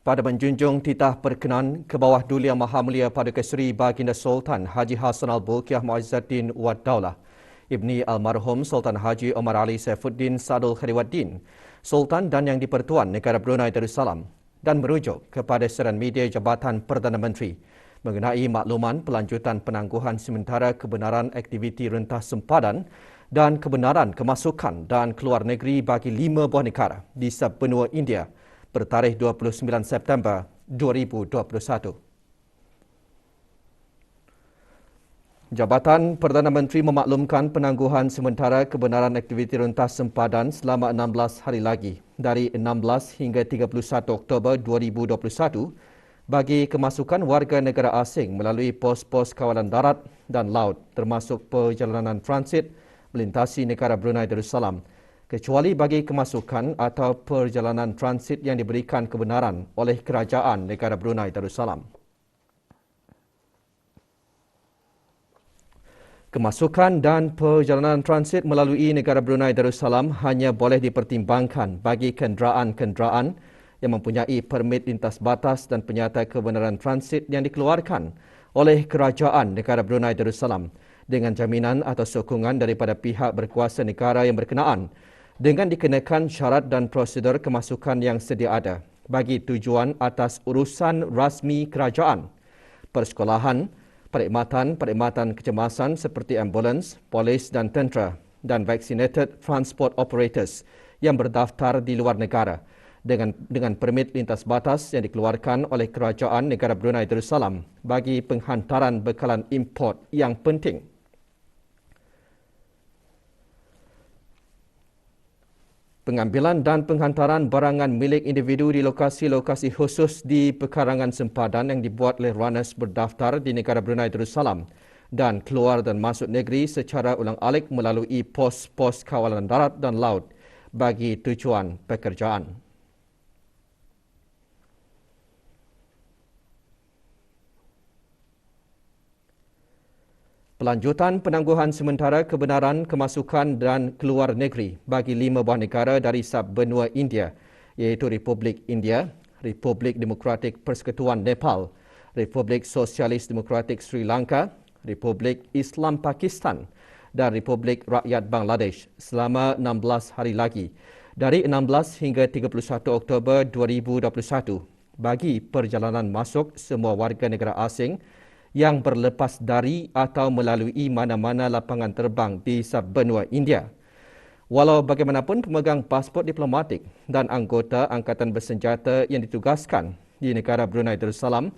pada menjunjung titah perkenan ke bawah Duli Yang Maha Mulia Paduka Seri Baginda Sultan Haji Hassan Al-Bolkiah Muizzuddin Wad Daulah, Ibni Almarhum Sultan Haji Omar Ali Saifuddin Sadul Khadiwaddin, Sultan dan Yang di-Pertuan Negara Brunei Darussalam, dan merujuk kepada siaran media Jabatan Perdana Menteri mengenai makluman pelanjutan penangguhan sementara kebenaran aktiviti rentas sempadan dan kebenaran kemasukan dan keluar negeri bagi 5 buah negara di subbenua India bertarikh 29 September 2021. Jabatan Perdana Menteri memaklumkan penangguhan sementara kebenaran aktiviti rentas sempadan selama 16 hari lagi dari 16 hingga 31 Oktober 2021 bagi kemasukan warga negara asing melalui pos-pos kawalan darat dan laut termasuk perjalanan transit melintasi negara Brunei Darussalam, kecuali bagi kemasukan atau perjalanan transit yang diberikan kebenaran oleh Kerajaan Negara Brunei Darussalam. Kemasukan dan perjalanan transit melalui negara Brunei Darussalam hanya boleh dipertimbangkan bagi kenderaan-kenderaan yang mempunyai permit lintas batas dan penyata kebenaran transit yang dikeluarkan oleh Kerajaan Negara Brunei Darussalam dengan jaminan atau sokongan daripada pihak berkuasa negara yang berkenaan, dengan dikenakan syarat dan prosedur kemasukan yang sedia ada bagi tujuan atas urusan rasmi kerajaan, persekolahan, perkhidmatan kecemasan seperti ambulans, polis dan tentera, dan vaccinated transport operators yang berdaftar di luar negara dengan permit lintas batas yang dikeluarkan oleh Kerajaan Negara Brunei Darussalam bagi penghantaran bekalan import yang penting. Pengambilan dan penghantaran barangan milik individu di lokasi-lokasi khusus di pekarangan sempadan yang dibuat oleh runners berdaftar di negara Brunei Darussalam dan keluar dan masuk negeri secara ulang-alik melalui pos-pos kawalan darat dan laut bagi tujuan pekerjaan. Pelanjutan penangguhan sementara kebenaran kemasukan dan keluar negeri bagi 5 buah negara dari subbenua India, iaitu Republik India, Republik Demokratik Persekutuan Nepal, Republik Sosialis Demokratik Sri Lanka, Republik Islam Pakistan dan Republik Rakyat Bangladesh selama 16 hari lagi dari 16 hingga 31 Oktober 2021 bagi perjalanan masuk semua warga negara asing yang berlepas dari atau melalui mana-mana lapangan terbang di subbenua India. Walau bagaimanapun, pemegang pasport diplomatik dan anggota angkatan bersenjata yang ditugaskan di negara Brunei Darussalam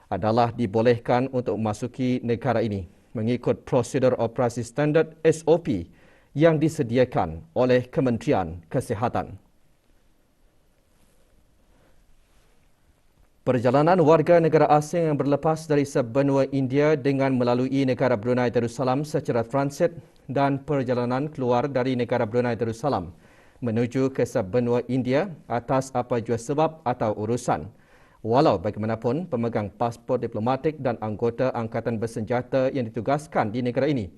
adalah dibolehkan untuk memasuki negara ini mengikut prosedur operasi standard SOP yang disediakan oleh Kementerian Kesihatan. Perjalanan warga negara asing yang berlepas dari subbenua India dengan melalui negara Brunei Darussalam secara transit dan perjalanan keluar dari negara Brunei Darussalam menuju ke subbenua India atas apa jua sebab atau urusan. Walau bagaimanapun, pemegang pasport diplomatik dan anggota angkatan bersenjata yang ditugaskan di negara ini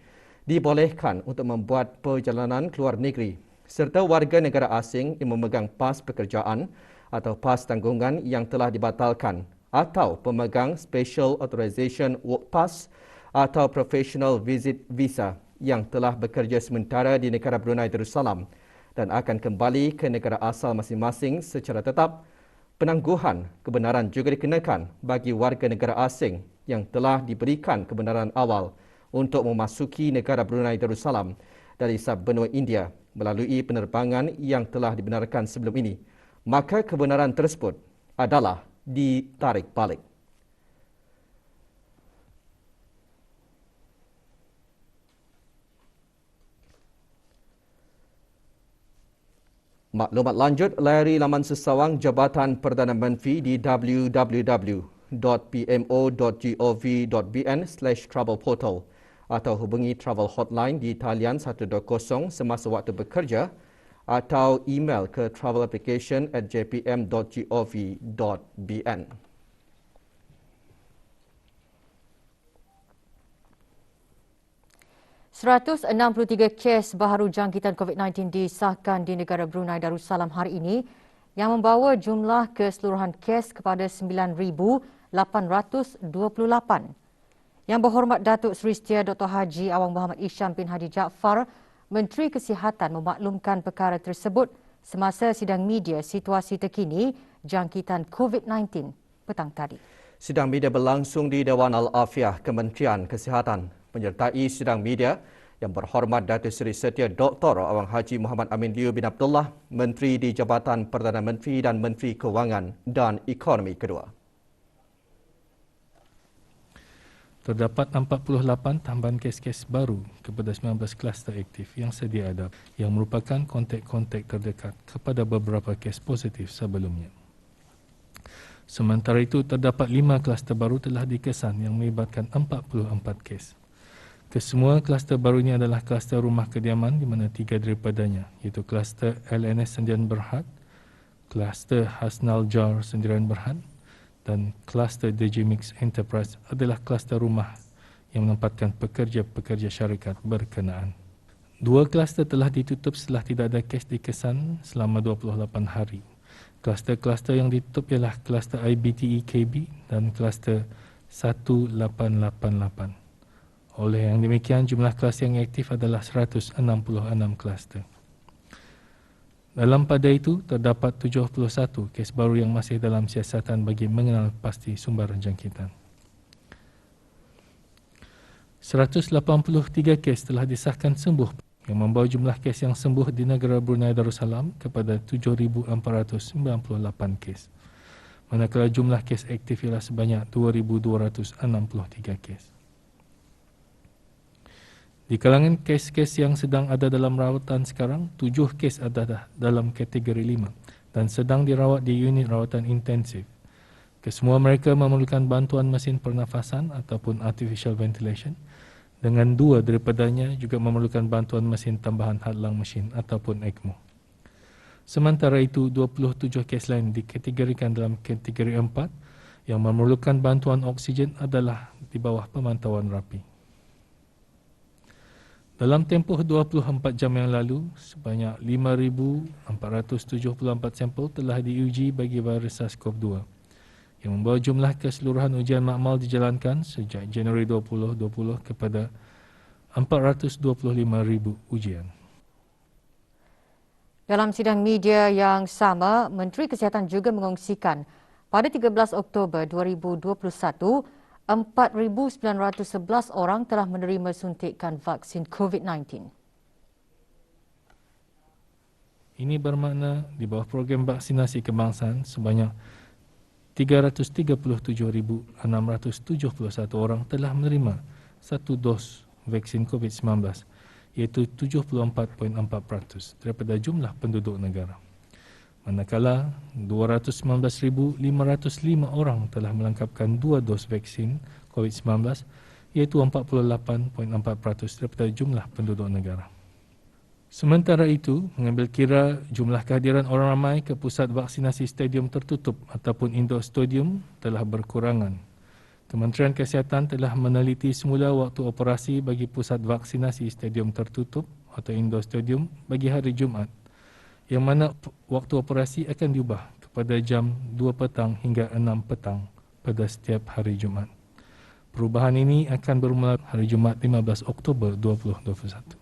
dibolehkan untuk membuat perjalanan keluar negeri serta warga negara asing yang memegang pas pekerjaan atau pas tanggungan yang telah dibatalkan atau pemegang Special Authorization Work Pass atau Professional Visit Visa yang telah bekerja sementara di negara Brunei Darussalam dan akan kembali ke negara asal masing-masing secara tetap. Penangguhan kebenaran juga dikenakan bagi warga negara asing yang telah diberikan kebenaran awal untuk memasuki negara Brunei Darussalam dari subbenua India melalui penerbangan yang telah dibenarkan sebelum ini, maka kebenaran tersebut adalah ditarik balik. Maklumat lanjut layari laman sesawang Jabatan Perdana Menteri di www.pmo.gov.bn/travel-portal atau hubungi travel hotline di talian 120 semasa waktu bekerja atau email ke travelapplication@jpm.gov.bn. 163 kes baharu jangkitan COVID-19 disahkan di negara Brunei Darussalam hari ini yang membawa jumlah keseluruhan kes kepada 9,828. Yang berhormat Datuk Seri Setia Dr. Haji Awang Muhammad Isham bin Hadi Jaafar, Menteri Kesihatan memaklumkan perkara tersebut semasa sidang media situasi terkini jangkitan COVID-19 petang tadi. Sidang media berlangsung di Dewan Al-Afiah Kementerian Kesihatan. Menyertai sidang media yang berhormat Datuk Seri Setia Dr. Awang Haji Muhammad Amin Liu bin Abdullah, Menteri di Jabatan Perdana Menteri dan Menteri Kewangan dan Ekonomi kedua. Terdapat 48 tambahan kes-kes baru kepada 19 kluster aktif yang sedia ada yang merupakan kontak-kontak terdekat kepada beberapa kes positif sebelumnya. Sementara itu, terdapat 5 kluster baru telah dikesan yang melibatkan 44 kes. Kesemua kluster baru ini adalah kluster rumah kediaman di mana 3 daripadanya, iaitu kluster LNS Sendirian Berhad, kluster Hasnal Jar Sendirian Berhad dan kluster Digimix Enterprise adalah kluster rumah yang menempatkan pekerja-pekerja syarikat berkenaan. 2 kluster telah ditutup setelah tidak ada kes dikesan selama 28 hari. Kluster-kluster yang ditutup ialah kluster IBTE KB dan kluster 1888. Oleh yang demikian, jumlah kluster yang aktif adalah 166 kluster. Dalam pada itu, terdapat 71 kes baru yang masih dalam siasatan bagi mengenal pasti sumber jangkitan. 183 kes telah disahkan sembuh yang membawa jumlah kes yang sembuh di negara Brunei Darussalam kepada 7,498 kes. Manakala jumlah kes aktif ialah sebanyak 2,263 kes. Di kalangan kes-kes yang sedang ada dalam rawatan sekarang, 7 kes ada dalam kategori 5 dan sedang dirawat di unit rawatan intensif. Kesemua mereka memerlukan bantuan mesin pernafasan ataupun artificial ventilation, dengan 2 daripadanya juga memerlukan bantuan mesin tambahan hadlang mesin ataupun ECMO. Sementara itu, 27 kes lain dikategorikan dalam kategori 4 yang memerlukan bantuan oksigen adalah di bawah pemantauan rapi. Dalam tempoh 24 jam yang lalu, sebanyak 5,474 sampel telah diuji bagi virus SARS-CoV-2 yang membawa jumlah keseluruhan ujian makmal dijalankan sejak Januari 2020 kepada 425,000 ujian. Dalam sidang media yang sama, Menteri Kesihatan juga mengongsikan pada 13 Oktober 2021, 4,911 orang telah menerima suntikan vaksin COVID-19. Ini bermakna di bawah program vaksinasi kebangsaan sebanyak 337,671 orang telah menerima 1 dos vaksin COVID-19, iaitu 74.4% daripada jumlah penduduk negara. Manakala 219,505 orang telah melengkapkan 2 dos vaksin COVID-19, iaitu 48.4% daripada jumlah penduduk negara. Sementara itu, mengambil kira jumlah kehadiran orang ramai ke pusat vaksinasi stadium tertutup ataupun indoor stadium telah berkurangan. Kementerian Kesihatan telah meneliti semula waktu operasi bagi pusat vaksinasi stadium tertutup atau indoor stadium bagi hari Jumaat, yang mana waktu operasi akan diubah kepada jam 2 petang hingga 6 petang pada setiap hari Jumaat. Perubahan ini akan bermula hari Jumaat 15 Oktober 2021.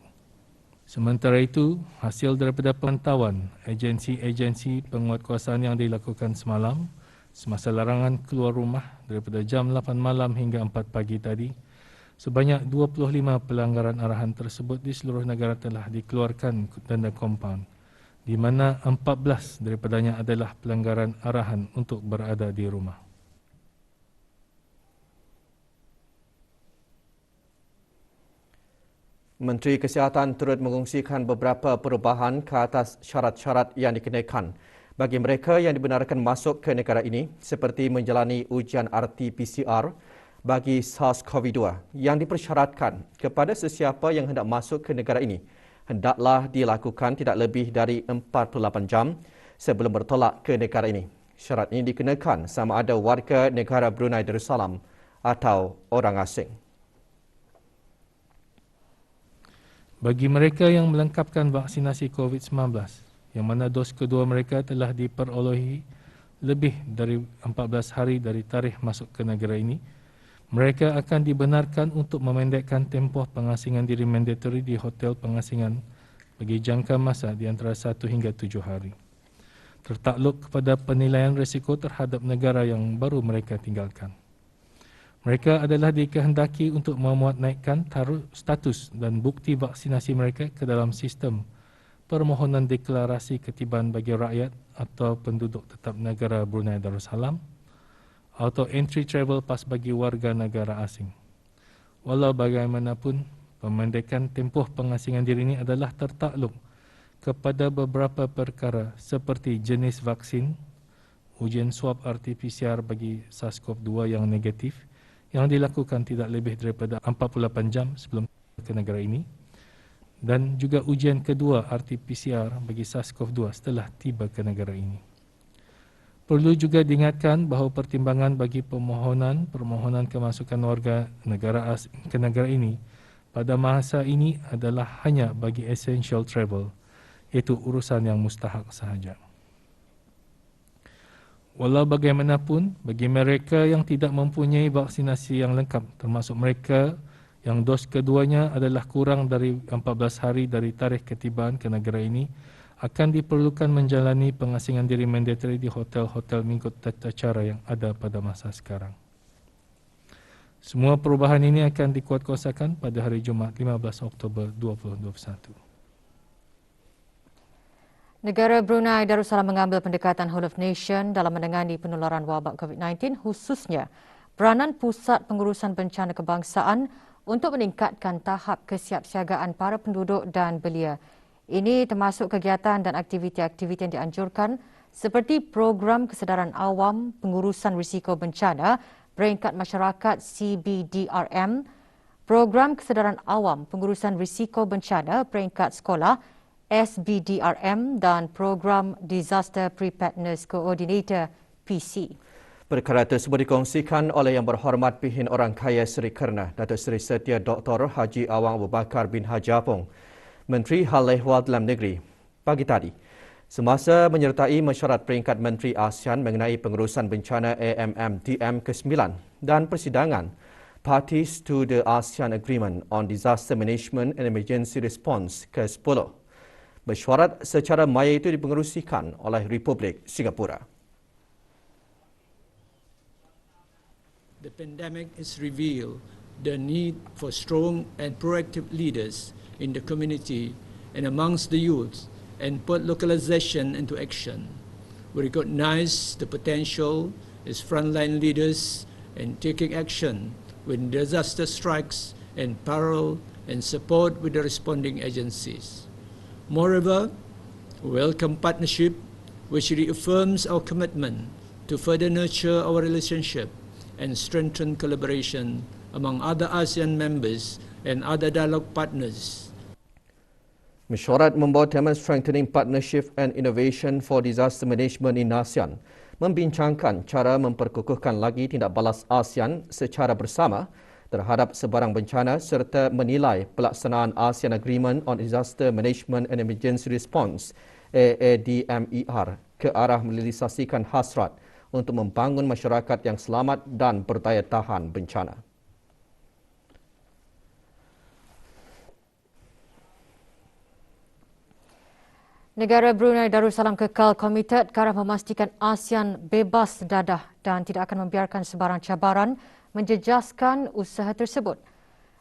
Sementara itu, hasil daripada pemantauan agensi-agensi penguatkuasaan yang dilakukan semalam semasa larangan keluar rumah daripada jam 8 malam hingga 4 pagi tadi, sebanyak 25 pelanggaran arahan tersebut di seluruh negara telah dikeluarkan tanda kompaun, di mana 14 daripadanya adalah pelanggaran arahan untuk berada di rumah. Menteri Kesihatan turut mengongsikan beberapa perubahan ke atas syarat-syarat yang dikenakan bagi mereka yang dibenarkan masuk ke negara ini, seperti menjalani ujian RT-PCR bagi SARS-CoV-2 yang dipersyaratkan kepada sesiapa yang hendak masuk ke negara ini hendaklah dilakukan tidak lebih dari 48 jam sebelum bertolak ke negara ini. Syarat ini dikenakan sama ada warga negara Brunei Darussalam atau orang asing. Bagi mereka yang melengkapkan vaksinasi COVID-19, yang mana dos kedua mereka telah diperolehi lebih dari 14 hari dari tarikh masuk ke negara ini, mereka akan dibenarkan untuk memendekkan tempoh pengasingan diri mandatory di hotel pengasingan bagi jangka masa di antara 1 hingga 7 hari. Tertakluk kepada penilaian risiko terhadap negara yang baru mereka tinggalkan. Mereka adalah dikehendaki untuk memuat naikkan status dan bukti vaksinasi mereka ke dalam sistem permohonan deklarasi ketibaan bagi rakyat atau penduduk tetap negara Brunei Darussalam atau entry travel pass bagi warga negara asing. Walau bagaimanapun, pemendekan tempoh pengasingan diri ini adalah tertakluk kepada beberapa perkara seperti jenis vaksin, ujian swab RT-PCR bagi SARS-CoV-2 yang negatif yang dilakukan tidak lebih daripada 48 jam sebelum ke negara ini, dan juga ujian kedua RT-PCR bagi SARS-CoV-2 setelah tiba ke negara ini. Perlu juga diingatkan bahawa pertimbangan bagi permohonan kemasukan warga negara asing ke negara ini pada masa ini adalah hanya bagi essential travel, iaitu urusan yang mustahak sahaja. Walau bagaimanapun, bagi mereka yang tidak mempunyai vaksinasi yang lengkap, termasuk mereka yang dos keduanya adalah kurang dari 14 hari dari tarikh ketibaan ke negara ini, akan diperlukan menjalani pengasingan diri mandatory di hotel-hotel mengikut tata cara yang ada pada masa sekarang. Semua perubahan ini akan dikuatkuasakan pada hari Jumaat 15 Oktober 2021. Negara Brunei Darussalam mengambil pendekatan whole of nation dalam menangani penularan wabak COVID-19, khususnya peranan Pusat Pengurusan Bencana Kebangsaan untuk meningkatkan tahap kesiapsiagaan para penduduk dan belia. Ini termasuk kegiatan dan aktiviti-aktiviti yang dianjurkan seperti program kesedaran awam pengurusan risiko bencana peringkat masyarakat CBDRM, program kesedaran awam pengurusan risiko bencana peringkat sekolah SBDRM dan program Disaster Preparedness Coordinator PC. Perkara tersebut dikongsikan oleh Yang Berhormat Pihin Orang Kaya Seri Kerna, Datuk Seri Setia Dr. Haji Awang Abu Bakar bin Haji Apong, Menteri Hal Ehwal Dalam Negeri, pagi tadi, semasa menyertai mesyuarat peringkat Menteri ASEAN mengenai pengurusan bencana AMMDM ke-9 dan persidangan Parties to the ASEAN Agreement on Disaster Management and Emergency Response ke-10. Mesyuarat secara maya itu dipengerusikan oleh Republik Singapura. The pandemic has revealed the need for strong and proactive leaders in the community and amongst the youth and put localization into action. We recognize the potential as frontline leaders in taking action when disaster strikes and peril and support with the responding agencies. Moreover, we welcome partnership which reaffirms our commitment to further nurture our relationship and strengthen collaboration among other ASEAN members and other dialogue partners. Mesyuarat membawa tema Strengthening Partnership and Innovation for Disaster Management in ASEAN membincangkan cara memperkukuhkan lagi tindak balas ASEAN secara bersama terhadap sebarang bencana serta menilai pelaksanaan ASEAN Agreement on Disaster Management and Emergency Response AADMER ke arah merealisasikan hasrat untuk membangun masyarakat yang selamat dan berdaya tahan bencana. Negara Brunei Darussalam kekal komited ke arah memastikan ASEAN bebas dadah dan tidak akan membiarkan sebarang cabaran menjejaskan usaha tersebut.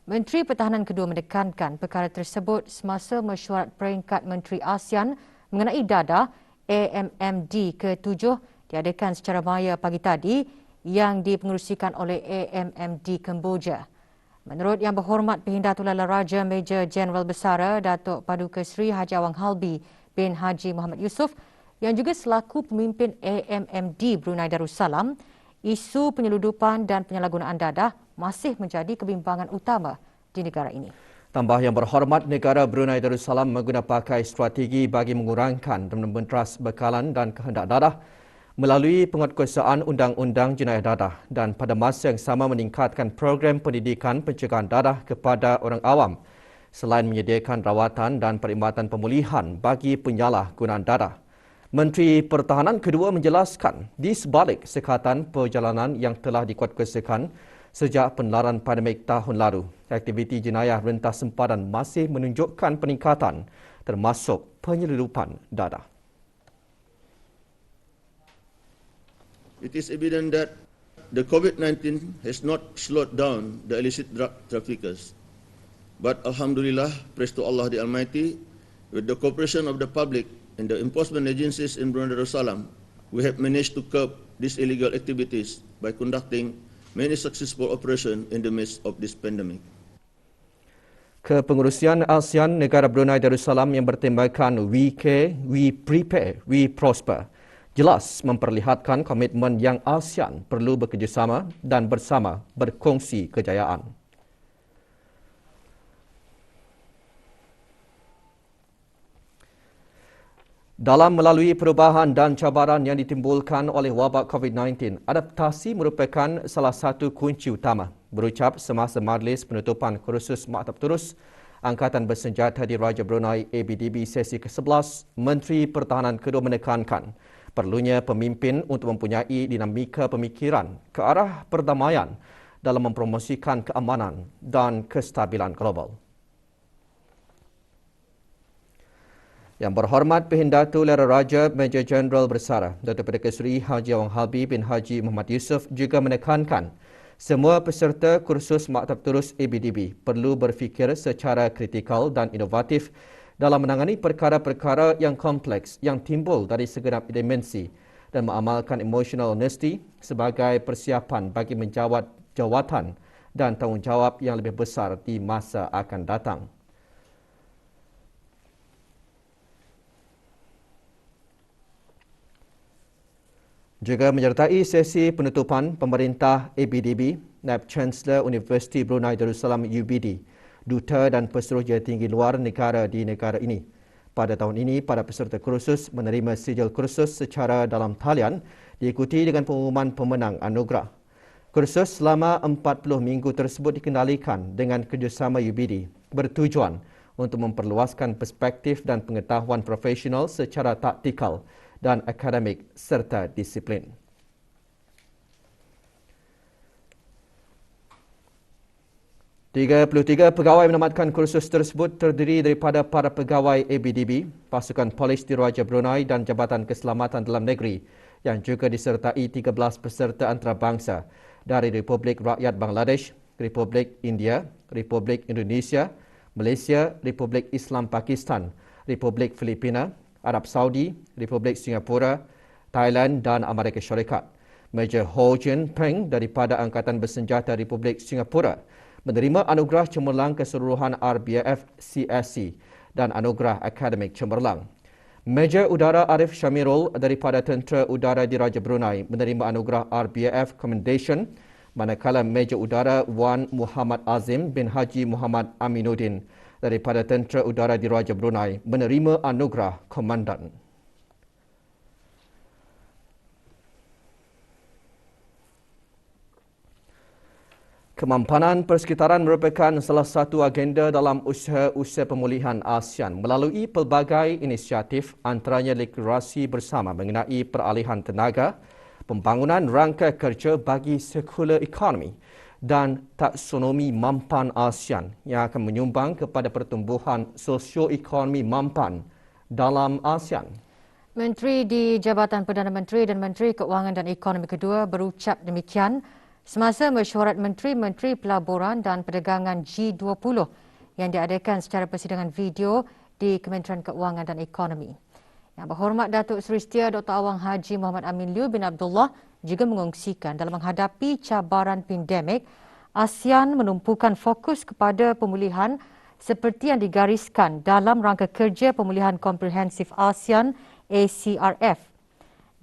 Menteri Pertahanan kedua menekankan perkara tersebut semasa mesyuarat peringkat Menteri ASEAN mengenai dadah AMMD ke-7 diadakan secara maya pagi tadi yang dipengerusikan oleh AMMD Kemboja. Menurut Yang Berhormat Pihin Datuk Lala Raja Major Jeneral Besara Datuk Paduka Seri Haji Awang Halbi bin Haji Muhammad Yusof yang juga selaku pemimpin AMMD Brunei Darussalam, isu penyeludupan dan penyalahgunaan dadah masih menjadi kebimbangan utama di negara ini. Tambah Yang Berhormat, negara Brunei Darussalam mengguna pakai strategi bagi mengurangkan dan memeras bekalan dan kehendak dadah melalui penguatkuasaan Undang-Undang Jenayah Dadah dan pada masa yang sama meningkatkan program pendidikan pencegahan dadah kepada orang awam selain menyediakan rawatan dan perkhidmatan pemulihan bagi penyalahgunaan darah. Menteri Pertahanan kedua menjelaskan di sebalik sekatan perjalanan yang telah dikuatkuasakan sejak penularan pandemik tahun lalu, aktiviti jenayah rentas sempadan masih menunjukkan peningkatan termasuk penyeludupan dadah. It is evident that the COVID-19 has not slowed down the illicit drug traffickers. But Alhamdulillah, praise to Allah the Almighty, with the cooperation of the public and the enforcement agencies in Brunei Darussalam, we have managed to curb these illegal activities by conducting many successful operations in the midst of this pandemic. Kepengurusian ASEAN Negara Brunei Darussalam yang bertemakan We Care, We Prepare, We Prosper jelas memperlihatkan komitmen yang ASEAN perlu bekerjasama dan bersama berkongsi kejayaan. Dalam melalui perubahan dan cabaran yang ditimbulkan oleh wabak COVID-19, adaptasi merupakan salah satu kunci utama. Berucap semasa majlis penutupan kursus Maktab Terus Angkatan Bersenjata di Raja Brunei ABDB sesi ke-11, Menteri Pertahanan kedua menekankan perlunya pemimpin untuk mempunyai dinamika pemikiran ke arah perdamaian dalam mempromosikan keamanan dan kestabilan global. Yang berhormat Pendatu Lera Raja Major Jeneral Bersara Datuk Perdana Seri Haji Awang Halbi bin Haji Muhammad Yusof juga menekankan semua peserta kursus Maktab Terus ABDB perlu berfikir secara kritikal dan inovatif dalam menangani perkara-perkara yang kompleks yang timbul dari segenap dimensi dan mengamalkan emotional honesty sebagai persiapan bagi menjawat jawatan dan tanggungjawab yang lebih besar di masa akan datang. Juga menyertai sesi penutupan pemerintah ABDB, Naib Chancellor Universiti Brunei Darussalam UBD, duta dan pesuruhjaya tinggi luar negara di negara ini. Pada tahun ini, para peserta kursus menerima sijil kursus secara dalam talian diikuti dengan pengumuman pemenang anugerah. Kursus selama 40 minggu tersebut dikendalikan dengan kerjasama UBD bertujuan untuk memperluaskan perspektif dan pengetahuan profesional secara taktikal dan akademik serta disiplin. Tiga pegawai menamatkan kursus tersebut terdiri daripada para pegawai ABDB, pasukan polis di Raja Brunei dan Jabatan Keselamatan Dalam Negeri yang juga disertai 13 peserta antarabangsa dari Republik Rakyat Bangladesh, Republik India, Republik Indonesia, Malaysia, Republik Islam Pakistan, Republik Filipina, Arab Saudi, Republik Singapura, Thailand dan Amerika Syarikat. Major Ho Jin Peng daripada Angkatan Bersenjata Republik Singapura menerima anugerah cemerlang keseluruhan RBF CSC dan anugerah akademik cemerlang. Major Udara Arif Syamirul daripada Tentera Udara di Raja Brunei menerima anugerah RBF Commendation, manakala Major Udara Wan Muhammad Azim bin Haji Muhammad Aminuddin daripada Tentera Udara di Raja Brunei menerima anugerah Komandan. Kemampanan persekitaran merupakan salah satu agenda dalam usaha-usaha pemulihan ASEAN melalui pelbagai inisiatif, antaranya deklarasi bersama mengenai peralihan tenaga, pembangunan rangka kerja bagi sekular ekonomi dan taksonomi mampan ASEAN yang akan menyumbang kepada pertumbuhan sosioekonomi mampan dalam ASEAN. Menteri di Jabatan Perdana Menteri dan Menteri Keuangan dan Ekonomi kedua berucap demikian semasa mesyuarat Menteri-Menteri Pelaburan dan Perdagangan G20 yang diadakan secara persidangan video di Kementerian Keuangan dan Ekonomi. Yang berhormat Datuk Seri Setia Dr. Awang Haji Muhammad Amin Liu bin Abdullah juga mengongsikan dalam menghadapi cabaran pandemik, ASEAN menumpukan fokus kepada pemulihan seperti yang digariskan dalam Rangka Kerja Pemulihan Komprehensif ASEAN ACRF.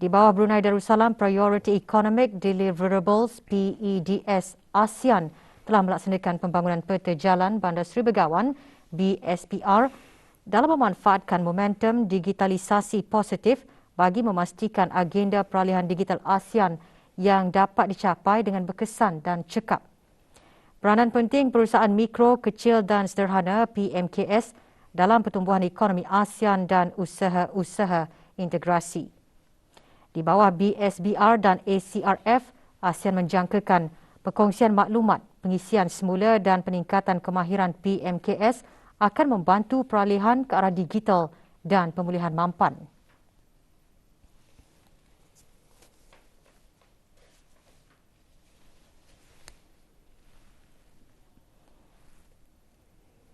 Di bawah Brunei Darussalam Priority Economic Deliverables PEDS, ASEAN telah melaksanakan pembangunan peta jalan Bandar Seri Begawan BSPR dalam memanfaatkan momentum digitalisasi positif bagi memastikan agenda peralihan digital ASEAN yang dapat dicapai dengan berkesan dan cekap. peranan penting perusahaan mikro, kecil dan sederhana PMKS dalam pertumbuhan ekonomi ASEAN dan usaha-usaha integrasi. Di bawah BSBR dan ACRF, ASEAN menjangkakan perkongsian maklumat, pengisian semula dan peningkatan kemahiran PMKS akan membantu peralihan ke arah digital dan pemulihan mampan.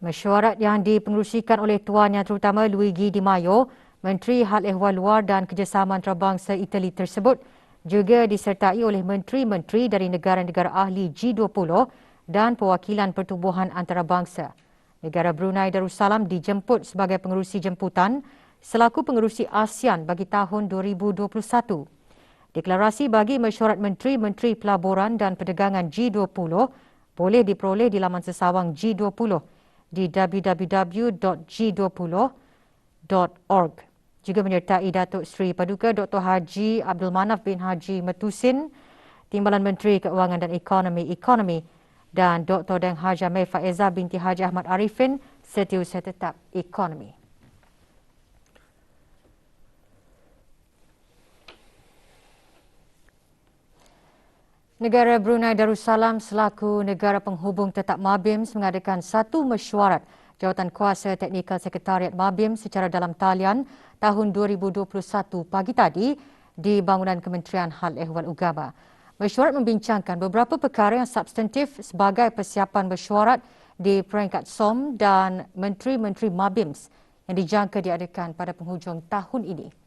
Mesyuarat yang dipengerusikan oleh Tuan Yang Terutama Luigi Di Maio, Menteri Hal Ehwal Luar dan Kerjasama Antarabangsa Itali tersebut juga disertai oleh menteri-menteri dari negara-negara ahli G20 dan perwakilan pertubuhan antarabangsa. Negara Brunei Darussalam dijemput sebagai pengerusi jemputan selaku pengerusi ASEAN bagi tahun 2021. Deklarasi bagi mesyuarat menteri-menteri pelaburan dan perdagangan G20 boleh diperoleh di laman sesawang G20 di www.g20.org. Juga menyertai Datuk Seri Paduka Dr. Haji Abdul Manaf bin Haji Metusin, Timbalan Menteri Keuangan dan Ekonomi dan Dr. Deng Haji Amir Faizah binti Haji Ahmad Arifin, Setiausaha Tetap Ekonomi. Negara Brunei Darussalam selaku negara penghubung tetap MABIMS mengadakan satu mesyuarat Jawatan Kuasa Teknikal Sekretariat MABIMS secara dalam talian tahun 2021 pagi tadi di bangunan Kementerian Hal Ehwal Ugama. Mesyuarat membincangkan beberapa perkara yang substantif sebagai persiapan mesyuarat di peringkat SOM dan menteri-menteri MABIMS yang dijangka diadakan pada penghujung tahun ini.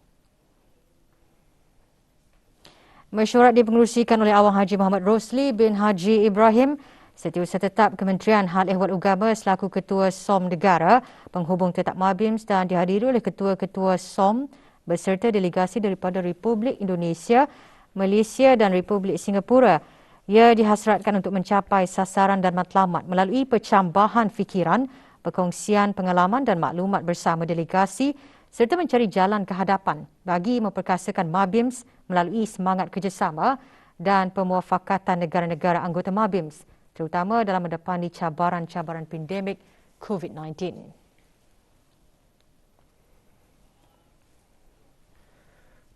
Mesyuarat dipengerusikan oleh Awang Haji Muhammad Rosli bin Haji Ibrahim, Setiausaha Tetap Kementerian Hal Ehwal Ugama selaku Ketua SOM Negara, penghubung tetap MABIMS dan dihadiri oleh Ketua-Ketua SOM beserta delegasi daripada Republik Indonesia, Malaysia dan Republik Singapura. Ia dihasratkan untuk mencapai sasaran dan matlamat melalui percambahan fikiran, perkongsian pengalaman dan maklumat bersama delegasi serta mencari jalan ke hadapan bagi memperkasakan MABIMS melalui semangat kerjasama dan pemuafakatan negara-negara anggota MABIMS, terutama dalam menghadapi cabaran-cabaran pandemik COVID-19.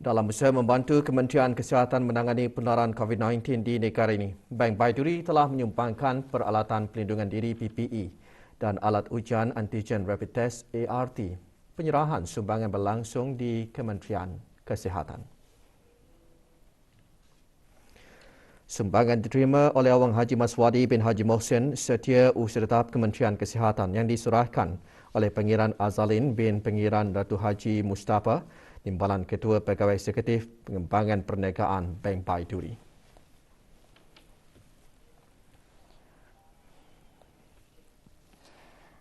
Dalam usaha membantu Kementerian Kesihatan menangani penularan COVID-19 di negara ini, Bank Baiduri telah menyumbangkan peralatan pelindungan diri PPE dan alat ujian antigen rapid test ART. Penyerahan sumbangan berlangsung di Kementerian Kesihatan. Sumbangan diterima oleh Awang Haji Maswadi bin Haji Mohsin, Setiausaha Tetap Kementerian Kesihatan yang diserahkan oleh Pengiran Azalin bin Pengiran Datuk Haji Mustafa, Timbalan Ketua Pegawai Eksekutif Pengembangan Perniagaan Bank Baiduri.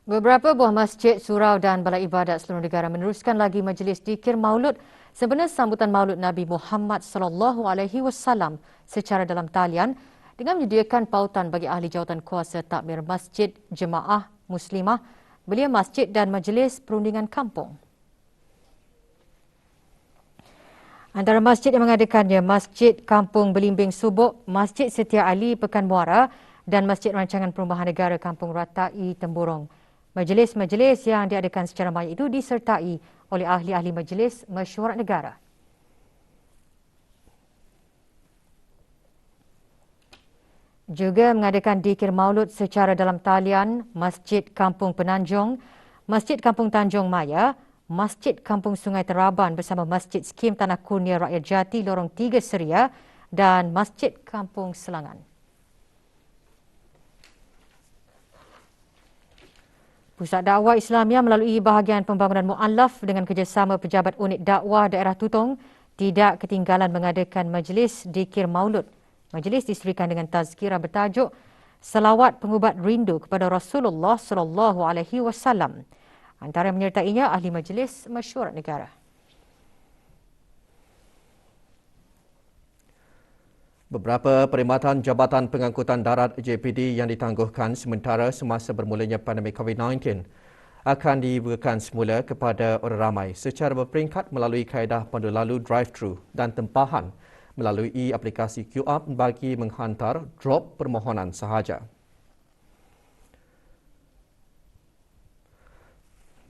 Beberapa buah masjid, surau dan balai ibadat seluruh negara meneruskan lagi majlis zikir Maulud sempena sambutan Maulud Nabi Muhammad SAW secara dalam talian dengan menyediakan pautan bagi ahli jawatan kuasa takmir masjid, jemaah muslimah, belia masjid dan majlis perundingan kampung. Antara masjid yang mengadakannya Masjid Kampung Belimbing Subuk, Masjid Setia Ali Pekan Muara dan Masjid Rancangan Perumahan Negara Kampung Ratai Temburong. Majlis-majlis yang diadakan secara maya itu disertai oleh ahli-ahli majlis mesyuarat negara. Juga mengadakan dikir maulud secara dalam talian Masjid Kampung Penanjung, Masjid Kampung Tanjung Maya, Masjid Kampung Sungai Teraban bersama Masjid Skim Tanah Kurnia Rakyat Jati Lorong 3 Seria dan Masjid Kampung Selangan. Pusat Dakwah Islamia melalui bahagian pembangunan Mu'allaf dengan kerjasama pejabat unit dakwah daerah Tutong tidak ketinggalan mengadakan majlis dikir maulud. Majlis diserikan dengan tazkirah bertajuk Selawat Pengubat Rindu kepada Rasulullah SAW. Antara yang menyertainya ahli majlis mesyuarat negara. Beberapa perkhidmatan Jabatan Pengangkutan Darat JPD yang ditangguhkan sementara semasa bermulanya pandemik COVID-19 akan dibukakan semula kepada orang ramai secara berperingkat melalui kaedah pandu lalu drive-thru dan tempahan melalui aplikasi QR bagi menghantar drop permohonan sahaja.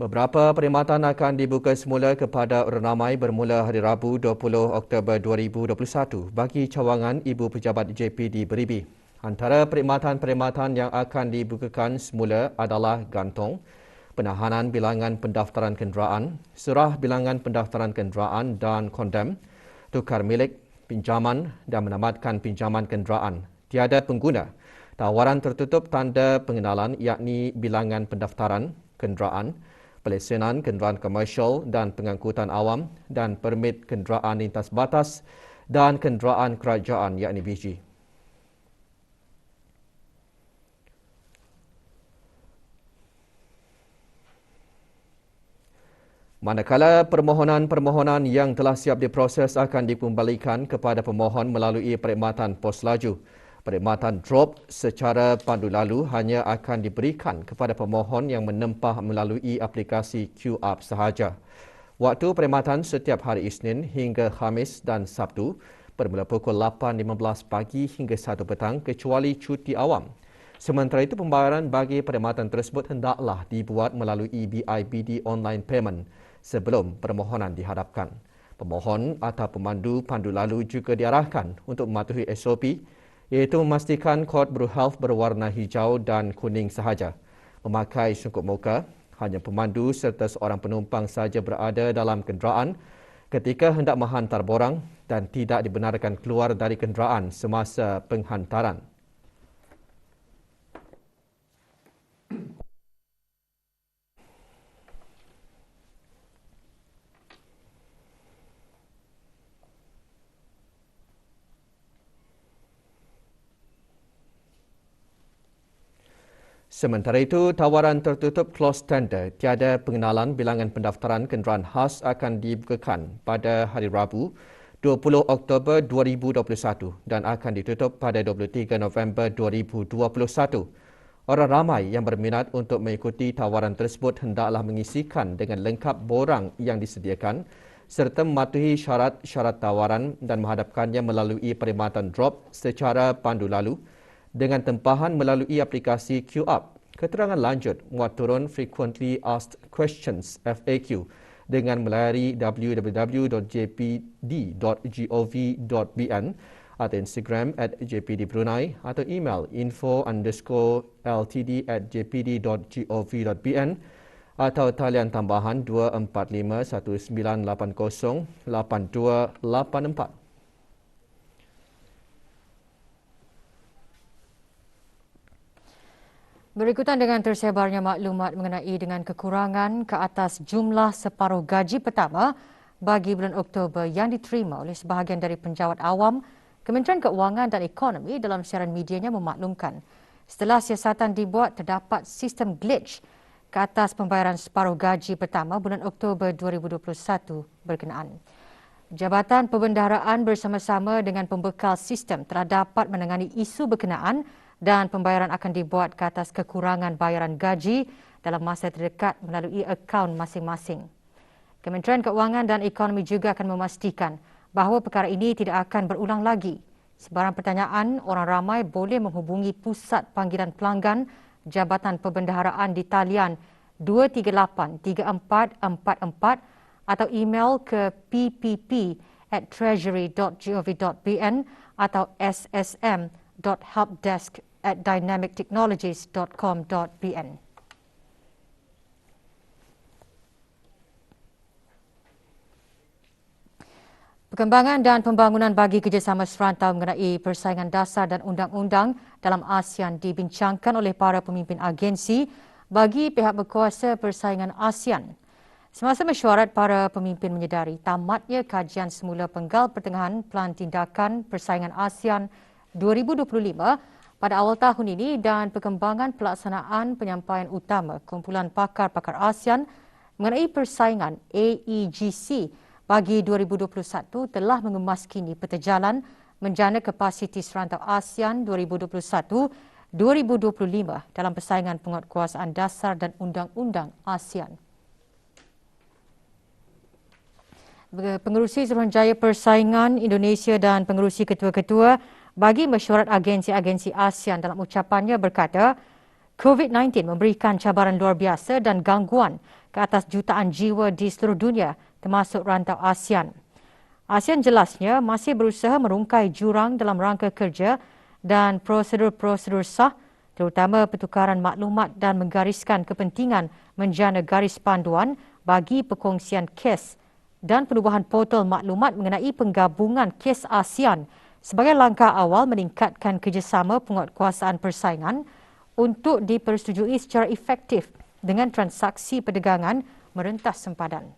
Beberapa perkhidmatan akan dibuka semula kepada orang ramai bermula hari Rabu 20 Oktober 2021 bagi cawangan Ibu Pejabat JPD Beribi. Antara perkhidmatan-perkhidmatan yang akan dibukakan semula adalah gantung, penahanan bilangan pendaftaran kenderaan, serah bilangan pendaftaran kenderaan dan kondem, tukar milik, pinjaman dan menamatkan pinjaman kenderaan. Tiada pengguna. Tawaran tertutup tanda pengenalan yakni bilangan pendaftaran kenderaan, pelesenan kenderaan komersial dan pengangkutan awam dan permit kenderaan lintas batas dan kenderaan kerajaan yakni BG. Manakala permohonan-permohonan yang telah siap diproses akan dikembalikan kepada pemohon melalui perkhidmatan pos laju. Perkhidmatan drop secara pandu lalu hanya akan diberikan kepada pemohon yang menempah melalui aplikasi QApp sahaja. Waktu perkhidmatan setiap hari Isnin hingga Khamis dan Sabtu bermula pukul 8.15 pagi hingga 1 petang kecuali cuti awam. Sementara itu, pembayaran bagi perkhidmatan tersebut hendaklah dibuat melalui BIBD Online Payment sebelum permohonan dihadapkan. Pemohon atau pemandu pandu lalu juga diarahkan untuk mematuhi SOP iaitu memastikan kod BruHealth berwarna hijau dan kuning sahaja. Memakai sungkup muka, hanya pemandu serta seorang penumpang sahaja berada dalam kenderaan ketika hendak menghantar borang dan tidak dibenarkan keluar dari kenderaan semasa penghantaran. Sementara itu, tawaran tertutup close tender tiada pengenalan bilangan pendaftaran kenderaan khas akan dibukakan pada hari Rabu 20 Oktober 2021 dan akan ditutup pada 23 November 2021. Orang ramai yang berminat untuk mengikuti tawaran tersebut hendaklah mengisikan dengan lengkap borang yang disediakan serta mematuhi syarat-syarat tawaran dan menghadapkannya melalui perkhidmatan drop secara pandu lalu dengan tempahan melalui aplikasi QApp. Keterangan lanjut muat turun Frequently Asked Questions FAQ dengan melayari www.jpd.gov.bn atau Instagram @jpdbrunei atau email info_ltd@jpd.gov.bn atau talian tambahan 245 1980 8284. Berikutan dengan tersebarnya maklumat mengenai dengan kekurangan ke atas jumlah separuh gaji pertama bagi bulan Oktober yang diterima oleh sebahagian dari penjawat awam, Kementerian Keuangan dan Ekonomi dalam siaran medianya memaklumkan setelah siasatan dibuat terdapat sistem glitch ke atas pembayaran separuh gaji pertama bulan Oktober 2021 berkenaan. Jabatan Perbendaharaan bersama-sama dengan pembekal sistem telah dapat menangani isu berkenaan dan pembayaran akan dibuat ke atas kekurangan bayaran gaji dalam masa terdekat melalui akaun masing-masing. Kementerian Keuangan dan Ekonomi juga akan memastikan bahawa perkara ini tidak akan berulang lagi. Sebarang pertanyaan, orang ramai boleh menghubungi Pusat Panggilan Pelanggan Jabatan Perbendaharaan di talian 238-3444 atau email ke ppp@treasury.gov.bn atau ssm.helpdesk@dynamictechnologies.com.bn. Perkembangan dan pembangunan bagi kerjasama serantau mengenai persaingan dasar dan undang-undang dalam ASEAN dibincangkan oleh para pemimpin agensi bagi pihak berkuasa persaingan ASEAN. Semasa mesyuarat, para pemimpin menyedari tamatnya kajian semula penggal pertengahan Pelan Tindakan Persaingan ASEAN 2025 pada awal tahun ini dan perkembangan pelaksanaan penyampaian utama kumpulan pakar-pakar ASEAN mengenai persaingan AEGC bagi 2021 telah mengemas kini peta jalan menjana kapasiti serantau ASEAN 2021-2025 dalam persaingan penguatkuasaan dasar dan undang-undang ASEAN. Pengerusi Suruhanjaya Persaingan Indonesia dan pengerusi ketua-ketua bagi mesyuarat agensi-agensi ASEAN dalam ucapannya berkata, COVID-19 memberikan cabaran luar biasa dan gangguan ke atas jutaan jiwa di seluruh dunia, termasuk rantau ASEAN. ASEAN jelasnya masih berusaha merungkai jurang dalam rangka kerja dan prosedur-prosedur sah, terutama pertukaran maklumat dan menggariskan kepentingan menjana garis panduan bagi perkongsian kes dan penubuhan portal maklumat mengenai penggabungan kes ASEAN sebagai langkah awal meningkatkan kerjasama penguatkuasaan persaingan untuk dipersetujui secara efektif dengan transaksi perdagangan merentas sempadan.